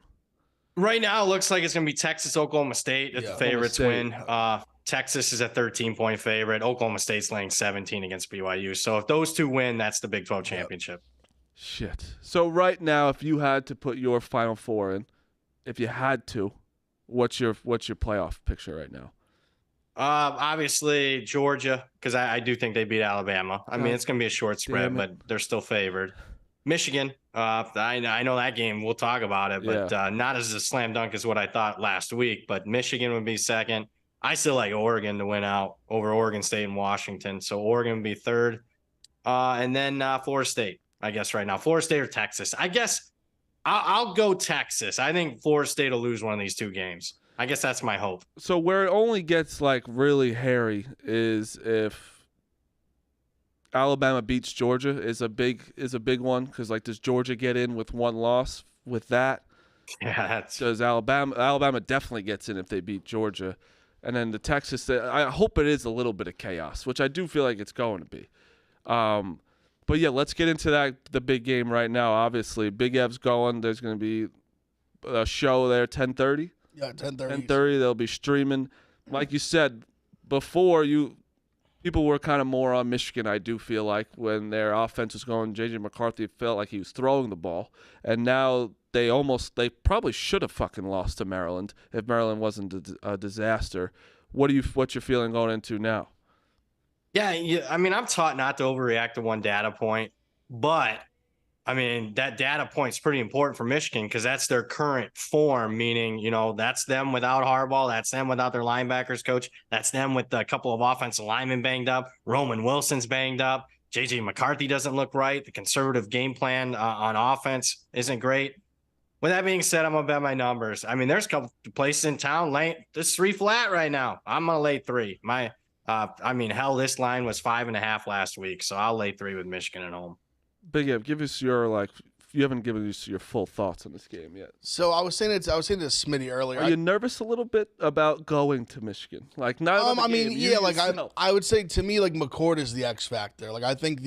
Right now, it looks like it's going to be Texas Oklahoma State if the favorites win. Texas is a 13-point favorite. Oklahoma State's laying 17 against BYU. So if those 2 win, that's the Big 12 championship. Shit. So right now, if you had to put your Final Four in, if you had to, what's your playoff picture right now? Obviously Georgia, because I do think they beat Alabama. I mean, it's going to be a short spread, but they're still favored. Michigan, I know that game. We'll talk about it, but not as a slam dunk as what I thought last week. But Michigan would be second. I still like Oregon to win out over Oregon State and Washington. So Oregon would be third. And then Florida State, I guess right now. Florida State or Texas. I guess I'll go Texas. I think Florida State will lose one of these 2 games. I guess that's my hope. So where it only gets like really hairy is if Alabama beats Georgia is a big one because like does Georgia get in with one loss with that? Yeah, does Alabama definitely gets in if they beat Georgia, and then the Texas. I hope it is a little bit of chaos, which I do feel like it's going to be. But yeah, let's get into the big game right now. Obviously, Big Ev's going. There's going to be a show there, 10:30. Yeah, 10:30. 10:30. They'll be streaming. Like you said before, people were kind of more on Michigan. I do feel like when their offense was going, J.J. McCarthy felt like he was throwing the ball, and now they probably should have fucking lost to Maryland if Maryland wasn't a disaster. What's your feeling going into now? Yeah, I mean, I'm taught not to overreact to one data point, but I mean, that data point's pretty important for Michigan because that's their current form, meaning, that's them without Harbaugh, that's them without their linebackers coach, that's them with a couple of offensive linemen banged up, Roman Wilson's banged up, J.J. McCarthy doesn't look right, the conservative game plan on offense isn't great. With that being said, I'm going to bet my numbers. I mean, there's a couple places in town, there's 3 flat right now. I'm going to lay 3. This line was 5.5 last week, so I'll lay 3 with Michigan at home. Big Ev, give us your you haven't given us your full thoughts on this game yet. So I was saying to Smitty earlier. Are you nervous a little bit about going to Michigan? Like not. I would say to me, like McCord is the X factor. Like I think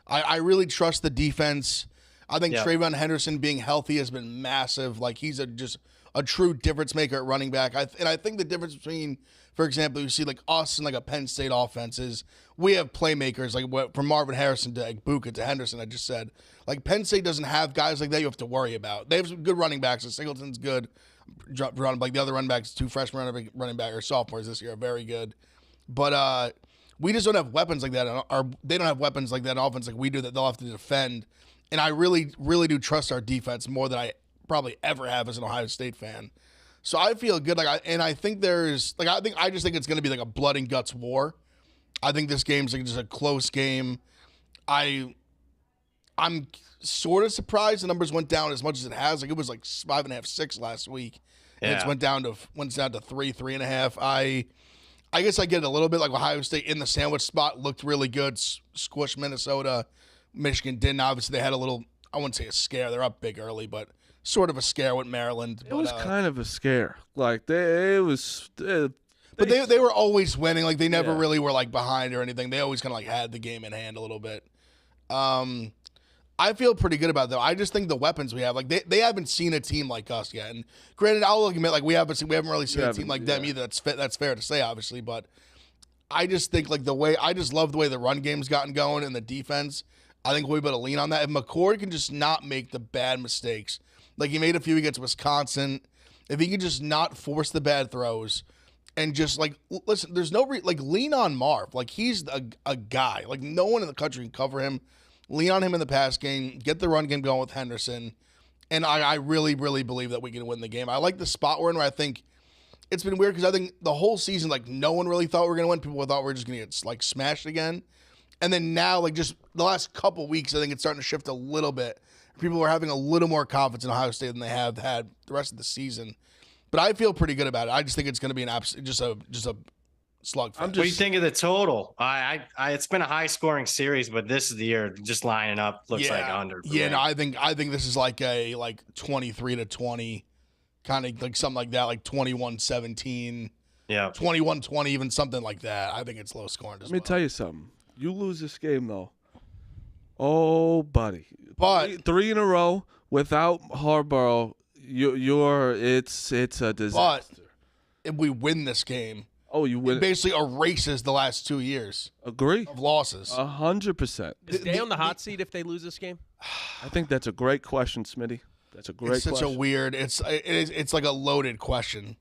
I really trust the defense. I think Trayvon Henderson being healthy has been massive. Like he's just a true difference maker at running back. I think the difference between, for example, you see like us and like a Penn State offense is we have playmakers like from Marvin Harrison to like Buka to Henderson. I just said like Penn State doesn't have guys like that you have to worry about. They have some good running backs. Singleton's good. Like the other running backs, 2 freshman running back or sophomores this year are very good, but we just don't have weapons like that. They don't have weapons like that in offense like we do that they'll have to defend. And I really, really do trust our defense more than I probably ever have as an Ohio State fan. So I feel good. I think I just think it's going to be like a blood and guts war. I think this game's like just a close game. I'm sort of surprised the numbers went down as much as it has. Like it was like 5.5, 6 last week, and it's went down to 3, 3.5. I guess I get it a little bit. Like Ohio State in the sandwich spot looked really good, squished Minnesota. Michigan didn't. Obviously, they had a little, I wouldn't say a scare. They're up big early, but sort of a scare with Maryland. It was kind of a scare. Like, they were always winning. Like, they never really were, like, behind or anything. They always kind of, like, had the game in hand a little bit. I feel pretty good about it, though. I just think the weapons we have, like, they haven't seen a team like us yet. And granted, I'll admit, like, we haven't really seen a team like them either. That's fair to say, obviously. But I just think, like, I just love the way the run game's gotten going and the defense. I think we better lean on that. If McCord can just not make the bad mistakes, like he made a few against Wisconsin, if he can just not force the bad throws and just like, listen, there's no lean on Marv. Like he's a guy. Like no one in the country can cover him. Lean on him in the pass game. Get the run game going with Henderson. And I really, really believe that we can win the game. I like the spot we're in where I think it's been weird because I think the whole season, like no one really thought we were going to win. People thought we were just going to get like smashed again. And then now, like just the last couple weeks, I think it's starting to shift a little bit. People are having a little more confidence in Ohio State than they have had the rest of the season. But I feel pretty good about it. I just think it's going to be just a slugfest. What do you think of the total? It's been a high scoring series, but this is the year just lining up looks like under. Yeah, no, I think this is like a 23-20, kind of like something like that, like 21-17. Yeah, 21-20, even something like that. I think it's low scoring. Let me tell you something. You lose this game though. Oh, buddy. But 3 in a row without Harbaugh, it's a disaster. But if we win this game, you win. It basically erases the last 2 years. Agree. Of losses. 100%. Is Day on the hot seat if they lose this game? I think that's a great question, Smitty. That's a great question. It's such a weird. It's like a loaded question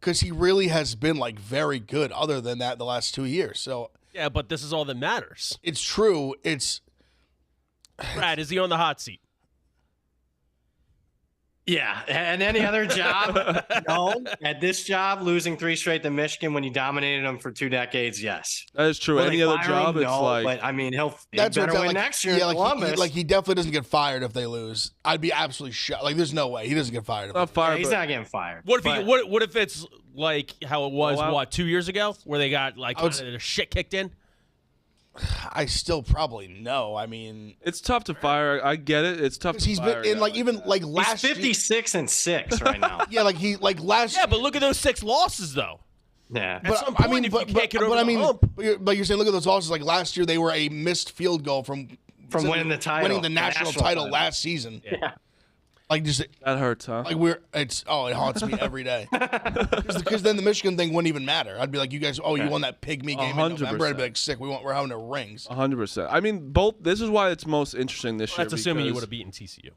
because he really has been like very good. Other than that, the last 2 years. So. Yeah, but this is all that matters. It's true. Brad, is he on the hot seat? Yeah, and any other job? No. At this job, losing 3 straight to Michigan when you dominated them for 2 decades, yes. That is true. Will any other job, it's no, like. But I mean, he'll better win next year. Yeah, in Columbus. He definitely doesn't get fired if they lose. I'd be absolutely shocked. Like, there's no way he doesn't get fired. Not fired. He's not getting fired. What if it's like how it was 2 years ago, where they got like their shit kicked in? I still probably no. I mean, It's tough to fire. I get it. It's tough to he's fire. been in a guy like even that. like He's last year. 56-6 right now. Yeah, last. Yeah, but look at those 6 losses though. Yeah. At some point, if you can't get over the hump. But you're saying look at those losses. Like last year, they were a missed field goal from winning the title, winning the national title last season. Yeah. Like just That hurts, huh? like it haunts me every day. Because then the Michigan thing wouldn't even matter. I'd be like, you guys, you won that pygmy game in November. I'd be like, sick. We're having the rings. 100%. I mean, both. This is why it's most interesting this year. That's assuming you because would have beaten TCU.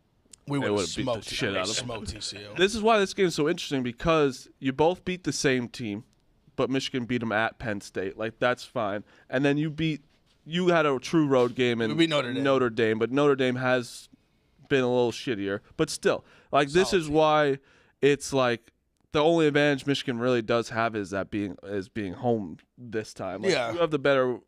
We would have would've beat the smoked shit out of them. smoked TCU. This is why this game is so interesting because you both beat the same team, but Michigan beat them at Penn State. Like that's fine. And then you had a true road game in We beat Notre Dame. but Notre Dame has been a little shittier. But still, like this is why it's like the only advantage Michigan really does have is being home this time. Like, Yeah. you have the better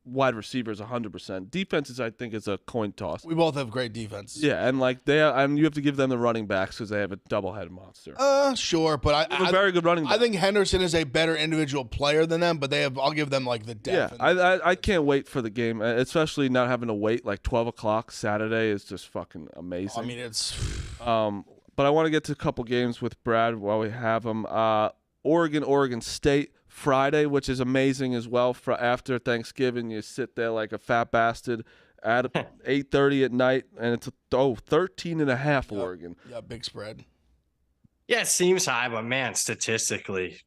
wide receivers 100%. Defenses, I think, is a coin toss. We both have great defense. Yeah, and like you have to give them the running backs because they have a double-headed monster. Sure, but They have a very good running back. I think Henderson is a better individual player than them, but I'll give them like the depth. Yeah, I can't wait for the game, especially not having to wait. Like 12 o'clock Saturday is just fucking amazing. I mean, it's But I want to get to a couple games with Brad while we have him. Oregon State Friday, which is amazing as well. For after Thanksgiving, you sit there like a fat bastard at 8:30 at night, and it's 13.5 Oregon. yeah, big spread. Yeah, it seems high, but man, statistically,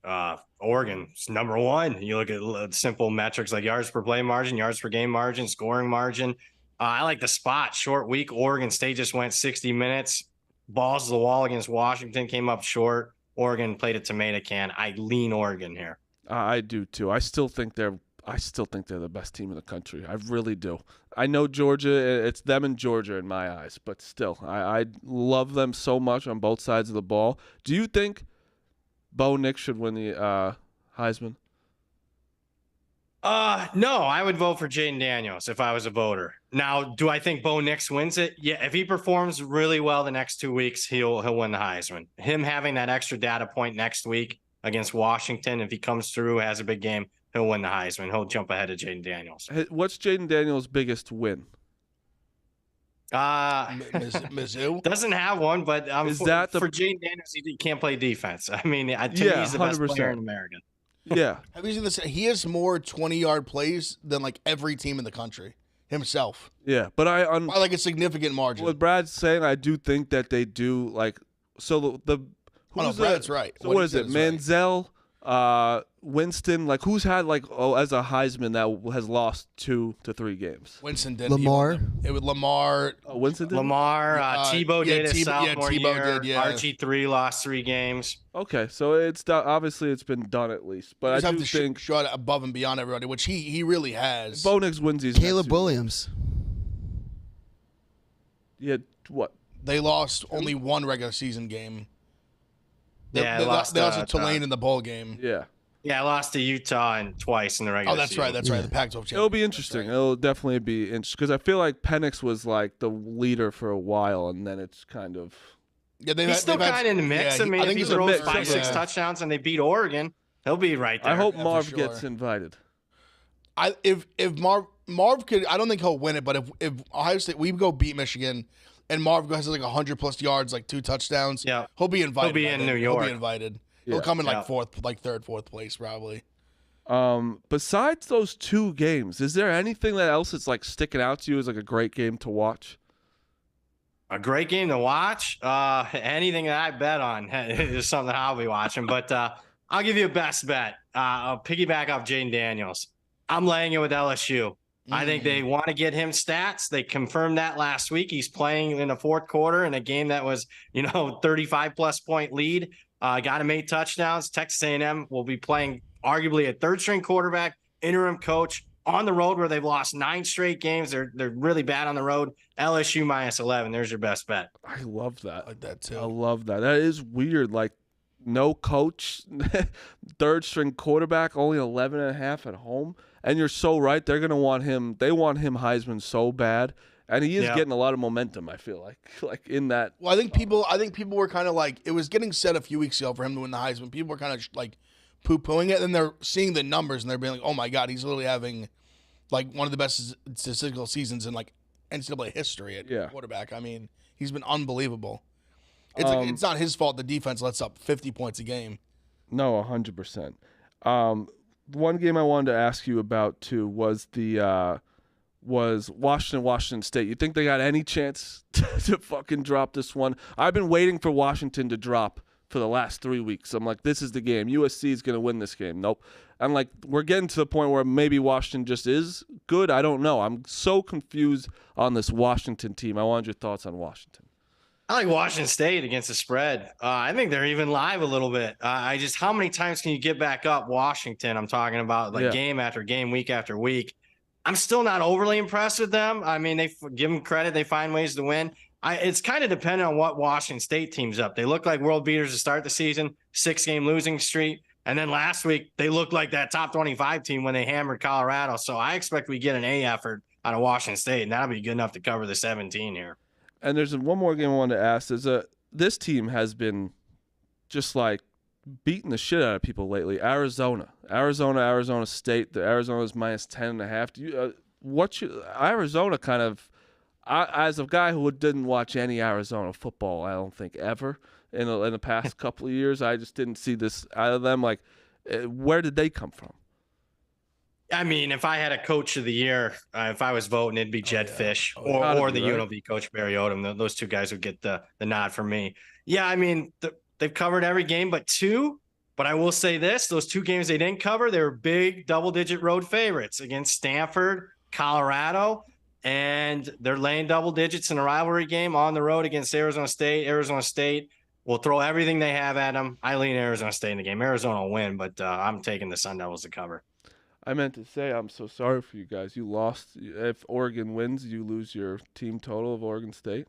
Oregon's number one. You look at simple metrics like yards per play margin, yards per game margin, scoring margin. I like the spot. Short week. Oregon State just went 60 minutes. Balls to the wall against Washington, came up short. Oregon played a tomato can. I lean Oregon here. I do too. I still think they're the best team in the country. I really do. I know Georgia. It's them and Georgia in my eyes, but still, I love them so much on both sides of the ball. Do you think Bo Nix should win the Heisman? No, I would vote for Jaden Daniels if I was a voter. Now, do I think Bo Nix wins it? Yeah, if he performs really well the next 2 weeks, he'll win the Heisman. Him having that extra data point next week against Washington, if he comes through, has a big game, he'll win the Heisman. He'll jump ahead of Jaden Daniels. What's Jaden Daniels' biggest win? Mizzou Doesn't have one, but Is that for Jaden Daniels, he can't play defense. I mean, to me, he's the best 100%. player in America. Yeah. Have you seen this? He has more 20-yard plays than like every team in the country himself Yeah, but by like a significant margin. what Brad's saying, I do think that they do like so the who's Brad's right. So What what he is it? said is right. Manziel, Winston, like who's had like as a Heisman that has lost 2 to 3 games? Winston did. Lamar? It was Lamar. Oh, Winston did? Lamar, Tebow did his sophomore Tebow year. did, yeah. RG3 lost 3 games. Okay, so obviously it's been done at least, but Just I have do to think shot above and beyond everybody, which he really has. Bo Nix wins these. Caleb next 2 Williams. Yeah, what? They lost only one regular season game. They lost to Tulane in the bowl game. Yeah. Yeah, I lost to Utah and twice in the regular Oh, that's season. right. That's right. The Pac-12 championship. It'll be interesting. It'll definitely be interesting because I feel like Penix was like the leader for a while, and then it's kind of Yeah, He's still kind of in the mix. yeah, I mean, if he he's a throws mix, 5-6 yeah. touchdowns and they beat Oregon, he'll be right there. I hope for Marv sure. gets invited. If Marv could, I don't think he'll win it, but if Ohio State, we go beat Michigan, and Marv has like 100+ yards, like 2 touchdowns, Yeah. he'll be invited. He'll be I in think. New He'll York. be invited. He'll Yeah. come in Yeah. like third, fourth place probably. Besides those 2 games, is there anything that else that's like sticking out to you as like a great game to watch? A great game to watch. Anything that I bet on is something I'll be watching. But I'll give you a best bet. I'll piggyback off Jaden Daniels. I'm laying it with LSU. I think they want to get him stats. They confirmed that last week. He's playing in the 4th quarter in a game that was, 35+ point lead. Got him 8 touchdowns. Texas A&M will be playing arguably a 3rd-string quarterback, interim coach on the road where they've lost 9 straight games. They're really bad on the road. LSU -11. There's your best bet. I love that. I like that too. I love that. That is weird. Like no coach, 3rd-string quarterback, only 11.5 at home. And you're so right. They're gonna want him. They want him Heisman so bad, and he is getting a lot of momentum. I feel like in that. Well, I think people were kind of like, it was getting said a few weeks ago for him to win the Heisman. People were kind of like poo-pooing it, and they're seeing the numbers and they're being like, oh my God, he's literally having like one of the best statistical seasons in like NCAA history at quarterback. I mean, he's been unbelievable. It's not his fault the defense lets up 50 points a game. No, 100%. One game I wanted to ask you about too was Washington State. You think they got any chance to fucking drop this one? I've been waiting for Washington to drop for the last 3 weeks. I'm like, this is the game. USC is going to win this game. Nope. I'm like, we're getting to the point where maybe Washington just is good. I don't know. I'm so confused on this Washington team. I wanted your thoughts on Washington. I like Washington State against the spread. I think they're even live a little bit. How many times can you get back up Washington? I'm talking about game after game, week after week. I'm still not overly impressed with them. I mean, they give them credit. They find ways to win. It's kind of dependent on what Washington State team's up. They look like world beaters to start the season, 6-game losing streak. And then last week, they looked like that top 25 team when they hammered Colorado. So I expect we get an A effort out of Washington State, and that'll be good enough to cover the 17 here. And there's one more game I wanted to ask. This team has been just like beating the shit out of people lately. Arizona State. The Arizona's minus 10.5. Arizona kind of, as a guy who didn't watch any Arizona football, I don't think ever in the past couple of years, I just didn't see this out of them. Like, where did they come from? I mean, if I had a coach of the year, if I was voting, it'd be Jed Fish or the UNLV coach Barry Odom. Those two guys would get the nod from me. Yeah, I mean, they've covered every game but two. But I will say this, those two games they didn't cover, they were big double-digit road favorites against Stanford, Colorado, and they're laying double digits in a rivalry game on the road against Arizona State. Arizona State will throw everything they have at them. I lean Arizona State in the game. Arizona will win, but I'm taking the Sun Devils to cover. I meant to say, I'm so sorry for you guys. You lost. If Oregon wins, you lose your team total of Oregon State.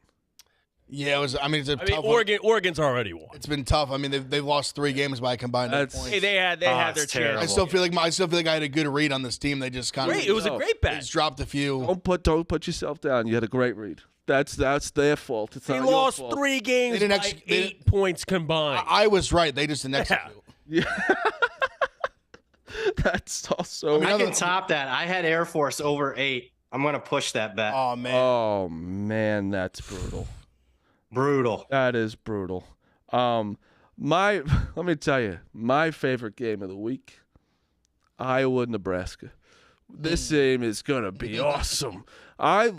Yeah, it's a tough Oregon's already won. It's been tough. I mean, they've lost 3 games by a combined 8 points. Hey, they had their chance. I still feel like I had a good read on this team. They just kind of it was a great bet. Just dropped a few. Don't put yourself down. You had a great read. That's their fault. It's they not lost your fault. 3 games by 8 points combined. I was right. They just didn't execute. Yeah. That's also. I can top that. I had Air Force over 8. I'm going to push that bet. Oh man. Oh man, that's brutal. Brutal. That is brutal. Let me tell you, my favorite game of the week, Iowa, Nebraska. This game is gonna be awesome.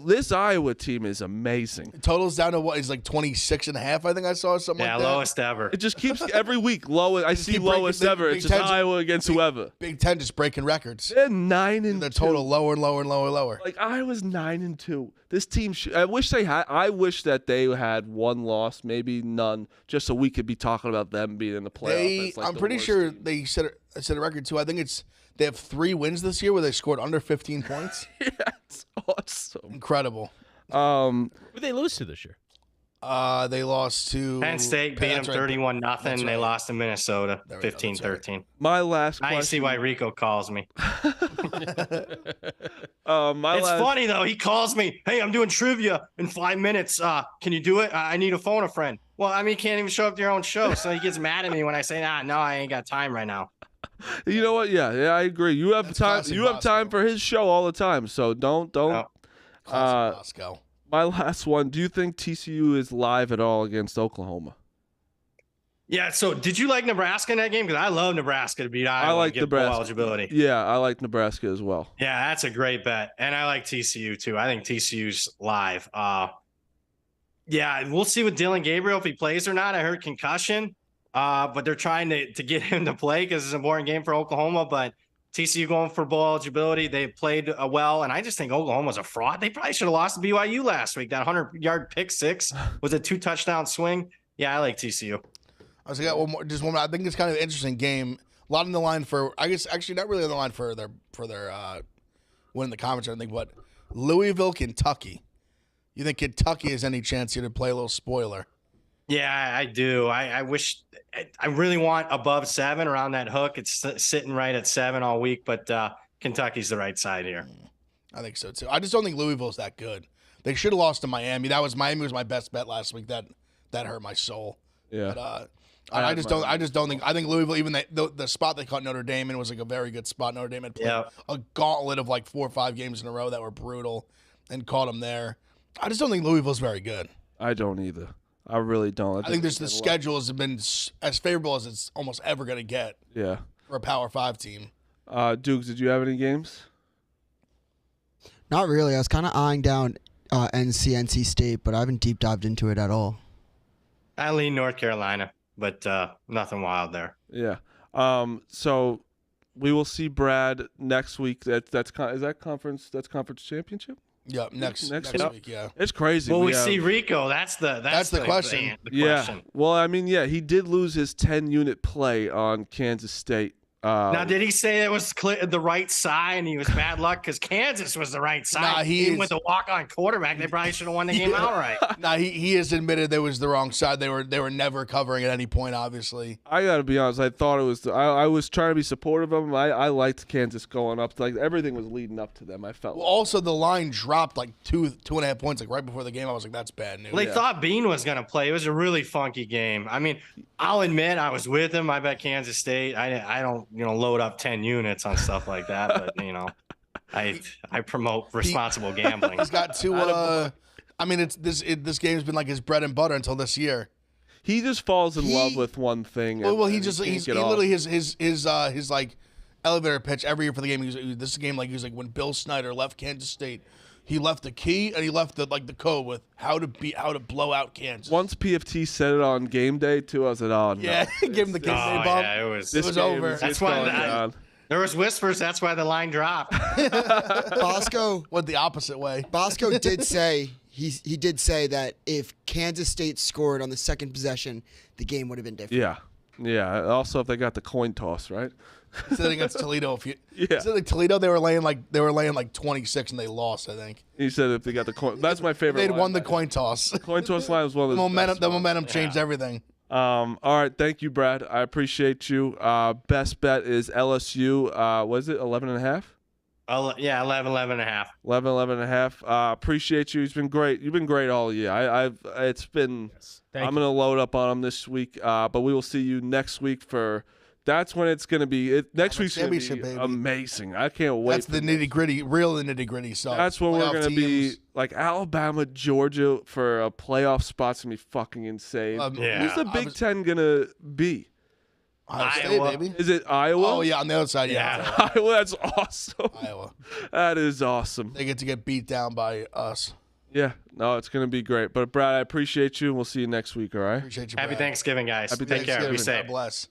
This Iowa team is amazing. Total's down to what is like 26.5. I think I saw something like that. Yeah, lowest ever. It just keeps every week lowest. I see lowest ever. It's just Iowa against whoever. Big Ten just breaking records. They're 9-2. The total lower and lower and lower and lower. Like Iowa's 9-2. This team. I wish that they had one loss, maybe none, just so we could be talking about them being in the playoffs. I'm pretty sure team. they set a record too. I think they have 3 wins this year where they scored under 15 points. Yeah, it's awesome. Incredible. Who did they lose to this year? They lost to Penn State, beat them 31-0. They lost to Minnesota 15-13. My last question. I see why Rico calls me. It's funny, though. He calls me, hey, I'm doing trivia in 5 minutes. Can you do it? I need to phone a friend. Well, I mean, you can't even show up to your own show. So he gets mad at me when I say, no, I ain't got time right now. You know what? Yeah, I agree. You have time. You have time for his show all the time. So don't. Moscow. My last one. Do you think TCU is live at all against Oklahoma? Yeah. So did you like Nebraska in that game? Because I love Nebraska to beat Iowa. I like Nebraska eligibility. Yeah, I like Nebraska as well. Yeah, that's a great bet, and I like TCU too. I think TCU's live. Yeah, we'll see with Dylan Gabriel if he plays or not. I heard concussion. But they're trying to get him to play because it's an important game for Oklahoma. But TCU going for bowl eligibility. They played well, and I just think Oklahoma's a fraud. They probably should have lost to BYU last week. That 100-yard pick six was a 2-touchdown swing. Yeah, I like TCU. I got one more. Just one more. I think it's kind of an interesting game. A lot on the line for, I guess, actually not really on the line for their winning the conference or anything, but Louisville, Kentucky. You think Kentucky has any chance here to play a little spoiler? Yeah, I do. I wish I really want above 7 around that hook. It's sitting right at 7 all week, but Kentucky's the right side here. I think so too. I just don't think Louisville's that good. They should have lost to Miami. Miami was my best bet last week. That hurt my soul. Yeah. But I just don't think. I think Louisville, even the spot they caught Notre Dame in was like a very good spot. Notre Dame had played a gauntlet of like 4 or 5 games in a row that were brutal, and caught them there. I just don't think Louisville's very good. I don't either. I really don't. I think the schedule has been as favorable as it's almost ever going to get. Yeah. For a Power 5 team. Dukes, did you have any games? Not really. I was kind of eyeing down NC State, but I haven't deep dived into it at all. I lean North Carolina, but nothing wild there. Yeah. So we will see Brad next week. That's conference championship? Yep, next week, yeah. It's crazy. Well, we see Rico. That's the question. Yeah. Well, I mean, yeah, he did lose his 10-unit play on Kansas State. Now, did he say it was the right side and he was bad luck because Kansas was the right side? Nah, Even with the walk-on quarterback, they probably should have won the game outright. Nah, he has admitted they was the wrong side. They were never covering at any point, obviously. I got to be honest. I thought it was I was trying to be supportive of them. I liked Kansas going up. Like, everything was leading up to them, I felt. Well, also, the line dropped like 2.5 points like right before the game. I was like, that's bad news. Well, they thought Bean was going to play. It was a really funky game. I mean, I'll admit I was with him. I bet Kansas State. I don't load up 10 units on stuff like that, but I promote responsible gambling. He's got two. I mean, this game's been like his bread and butter until this year. He just falls in love with one thing. Well, he literally his like elevator pitch every year for the game. This game he was like when Bill Snyder left Kansas State. He left the key and he left the code with how to blow out Kansas. Once PFT said it on game day too, I was like, oh no. Yeah, give him the game day bump. Yeah, it was over. That's why there was whispers. That's why the line dropped. Bosco went the opposite way. Bosco did say he did say that if Kansas State scored on the second possession, the game would have been different. Yeah. Also, if they got the coin toss, right? He said against Toledo, he said like Toledo they were laying like 26 and they lost. I think he said if they got the coin. That's my favorite. They'd won the coin toss. The coin toss line was one of the momentum changed everything. All right, thank you, Brad. I appreciate you. Best bet is LSU. Was it 11.5? 11.5. 11.5. Appreciate you. He's been great. You've been great all year. It's been. Yes. I'm gonna load up on him this week. But we will see you next week for. That's when it's going to be. Next week's going to be amazing. I can't wait. That's the nitty-gritty, real nitty-gritty stuff. That's when we're going to be like Alabama, Georgia for a playoff spot's going to be fucking insane. Who's the Big Ten going to be? Iowa State, baby. Is it Iowa? Oh, yeah, on the other side, yeah. Iowa, that's awesome. Iowa. That is awesome. They get to get beat down by us. Yeah, no, it's going to be great. But, Brad, I appreciate you, and we'll see you next week, all right? Appreciate you, Brad. Happy Thanksgiving, guys. Take care. Be safe. God bless.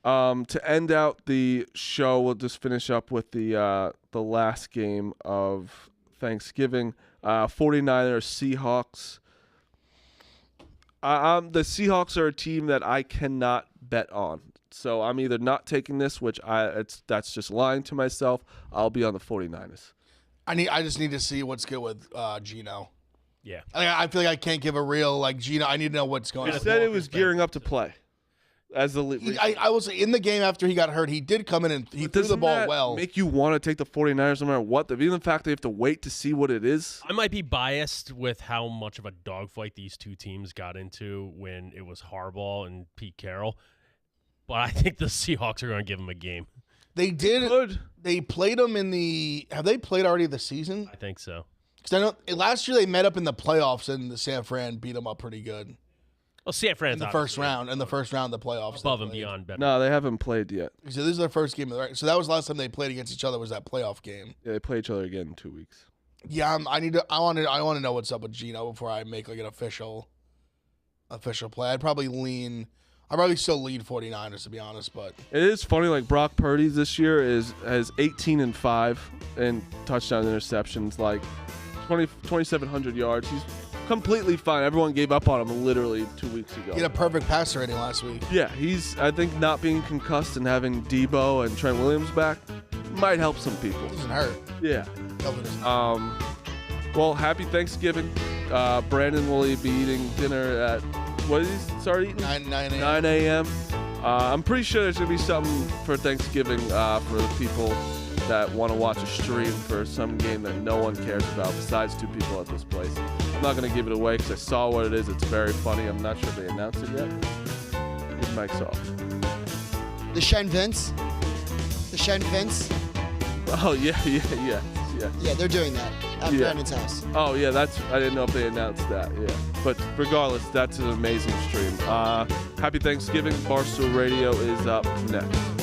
To end out the show, we'll just finish up with the last game of Thanksgiving. 49ers Seahawks. The Seahawks are a team that I cannot bet on. So I'm either not taking this, which that's just lying to myself. I'll be on the 49ers. I just need to see what's good with Geno. Yeah. I feel like I can't give a real Geno. I need to know what's going on. He said it was gearing up to play. As the I was in the game after he got hurt. He did come in and he threw the ball well. Make you want to take the 49ers no matter what? Even the fact they have to wait to see what it is. I might be biased with how much of a dogfight these two teams got into when it was Harbaugh and Pete Carroll, but I think the Seahawks are going to give them a game. They did. Good. They played them in the. Have they played already this season? I think so. Because I know last year they met up in the playoffs and the San Fran beat them up pretty good. Well, San Fran's in the first round. In the first round of the playoffs, above and beyond better. No, they haven't played yet. So this is their first game. So that was the last time they played against each other. Was that playoff game? Yeah, they play each other again in 2 weeks. Yeah, I want to know what's up with Geno before I make like an official play. I'd probably still lean 49ers to be honest, but it is funny. Like Brock Purdy this year has 18-5 in touchdown interceptions, like 2,700 yards. He's completely fine. Everyone gave up on him literally 2 weeks ago. He had a perfect passer rating last week. Yeah, I think not being concussed and having Debo and Trent Williams back might help some people. It doesn't hurt. Yeah. Doesn't. Well, happy Thanksgiving. Brandon will be eating dinner at, what did he start eating? 9 a.m. I'm pretty sure there's going to be something for Thanksgiving for the people that want to watch a stream for some game that no one cares about besides two people at this place. I'm not going to give it away because I saw what it is. It's very funny. I'm not sure if they announced it yet. mic's off. The Shen Vince. Oh, yeah. Yeah, they're doing that at Brandon's house. Oh, yeah, I didn't know if they announced that, yeah. But regardless, that's an amazing stream. Happy Thanksgiving. Barstool Radio is up next.